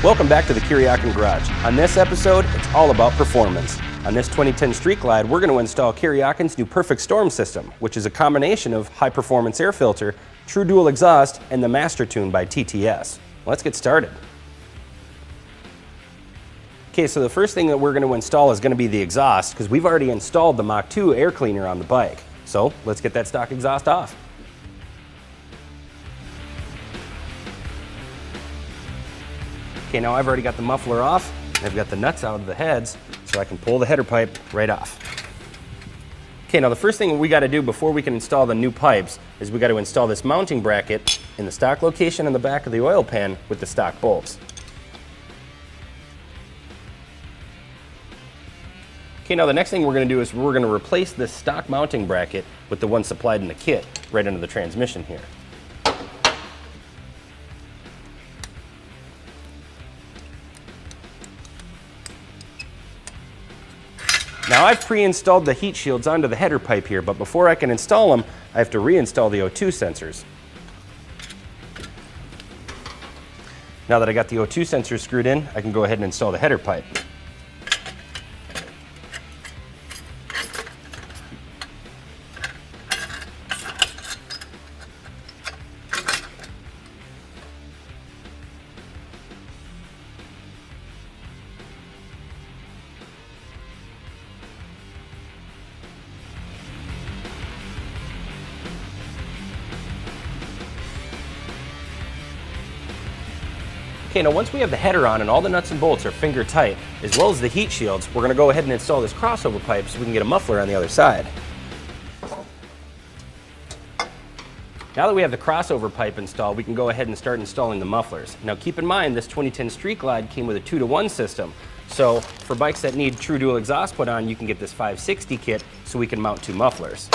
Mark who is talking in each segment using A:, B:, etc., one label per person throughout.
A: Welcome back to the Kuryakyn Garage. On this episode, it's all about performance. On this 2010 Street Glide, we're going to install Kuryakyn's new Perfect Storm system, which is a combination of high-performance air filter, true dual exhaust, and the Master Tune by TTS. Let's get started. Okay, so the first thing that we're going to install is going to be the exhaust, because we've already installed the Mach 2 air cleaner on the bike. So let's get that stock exhaust off. Okay, now I've already got the muffler off. I've got the nuts out of the heads, so I can pull the header pipe right off. Okay, now the first thing we got to do before we can install the new pipes is we got to install this mounting bracket in the stock location in the back of the oil pan with the stock bolts. Okay, now the next thing we're going to do is we're going to replace this stock mounting bracket with the one supplied in the kit right under the transmission here. Now I've pre-installed the heat shields onto the header pipe here, but before I can install them, I have to reinstall the O2 sensors. Now that I got the O2 sensors screwed in, I can go ahead and install the header pipe. Okay, now once we have the header on and all the nuts and bolts are finger tight, as well as the heat shields, we're going to go ahead and install this crossover pipe so we can get a muffler on the other side. Now that we have the crossover pipe installed, we can go ahead and start installing the mufflers. Now keep in mind, this 2010 Street Glide came with a 2-to-1 system, so for bikes that need true dual exhaust put on, you can get this 560 kit so we can mount 2 mufflers.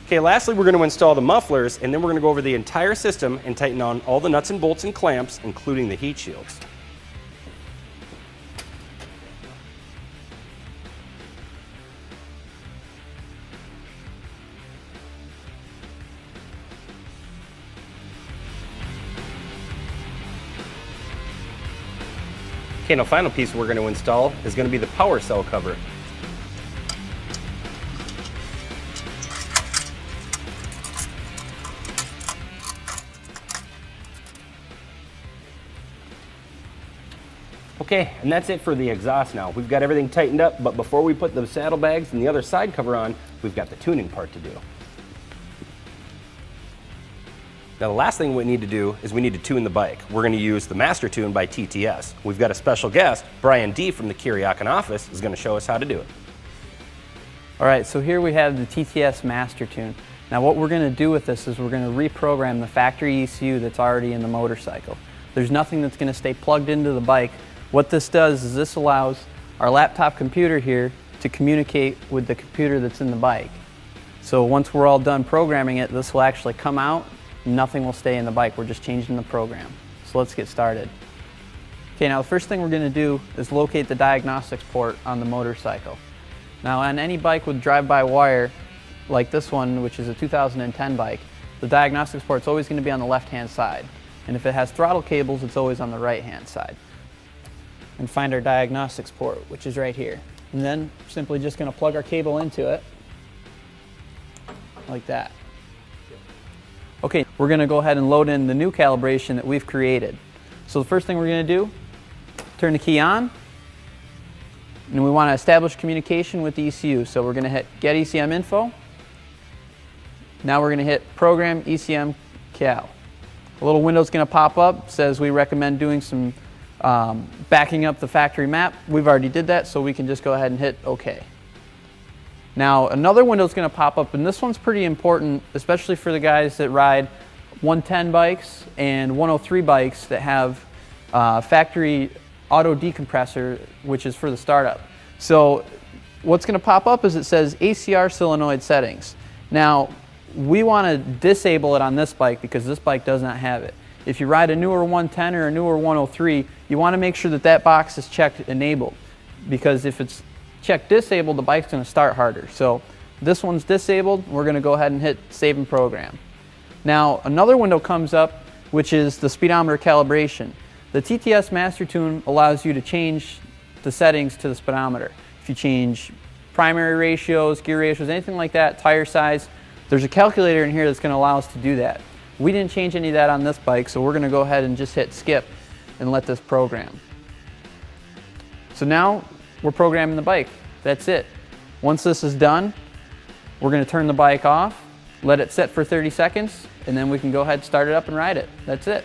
A: Okay, lastly we're going to install the mufflers, and then we're going to go over the entire system and tighten on all the nuts and bolts and clamps, including the heat shields. Okay, now the final piece we're going to install is going to be the power cell cover. Okay, and that's it for the exhaust now. We've got everything tightened up, but before we put the saddlebags and the other side cover on, we've got the tuning part to do. Now the last thing we need to do is we need to tune the bike. We're going to use the Master Tune by TTS. We've got a special guest, Brian D from the Kuryakyn office, is going to show us how to do it.
B: All right, so here we have the TTS Master Tune. Now what we're going to do with this is we're going to reprogram the factory ECU that's already in the motorcycle. There's nothing that's going to stay plugged into the bike. What this does is this allows our laptop computer here to communicate with the computer that's in the bike. So once we're all done programming it, this will actually come out, nothing will stay in the bike, we're just changing the program. So let's get started. Okay, now the first thing we're going to do is locate the diagnostics port on the motorcycle. Now on any bike with drive-by-wire, like this one, which is a 2010 bike, the diagnostics port is always going to be on the left-hand side. And if it has throttle cables, it's always on the right-hand side. And find our diagnostics port, which is right here. And then simply just going to plug our cable into it, like that. Okay, we're going to go ahead and load in the new calibration that we've created. So the first thing we're going to do, turn the key on, and we want to establish communication with the ECU. So we're going to hit Get ECM Info. Now we're going to hit Program ECM Cal. A little window's going to pop up, says we recommend doing some backing up the factory map. We've already did that, so we can just go ahead and hit OK. Now another window is going to pop up, and this one's pretty important, especially for the guys that ride 110 bikes and 103 bikes that have factory auto decompressor, which is for the startup. So what's going to pop up is it says ACR solenoid settings. Now we want to disable it on this bike because this bike does not have it. If you ride a newer 110 or a newer 103, you want to make sure that that box is checked enabled, because if it's checked disabled, the bike's going to start harder. So this one's disabled. We're going to go ahead and hit Save and Program. Now another window comes up, which is the speedometer calibration. The TTS Master Tune allows you to change the settings to the speedometer. If you change primary ratios, gear ratios, anything like that, tire size, there's a calculator in here that's going to allow us to do that. We didn't change any of that on this bike, so we're going to go ahead and just hit skip and let this program. So now we're programming the bike. That's it. Once this is done, we're going to turn the bike off, let it sit for 30 seconds, and then we can go ahead and start it up and ride it. That's it.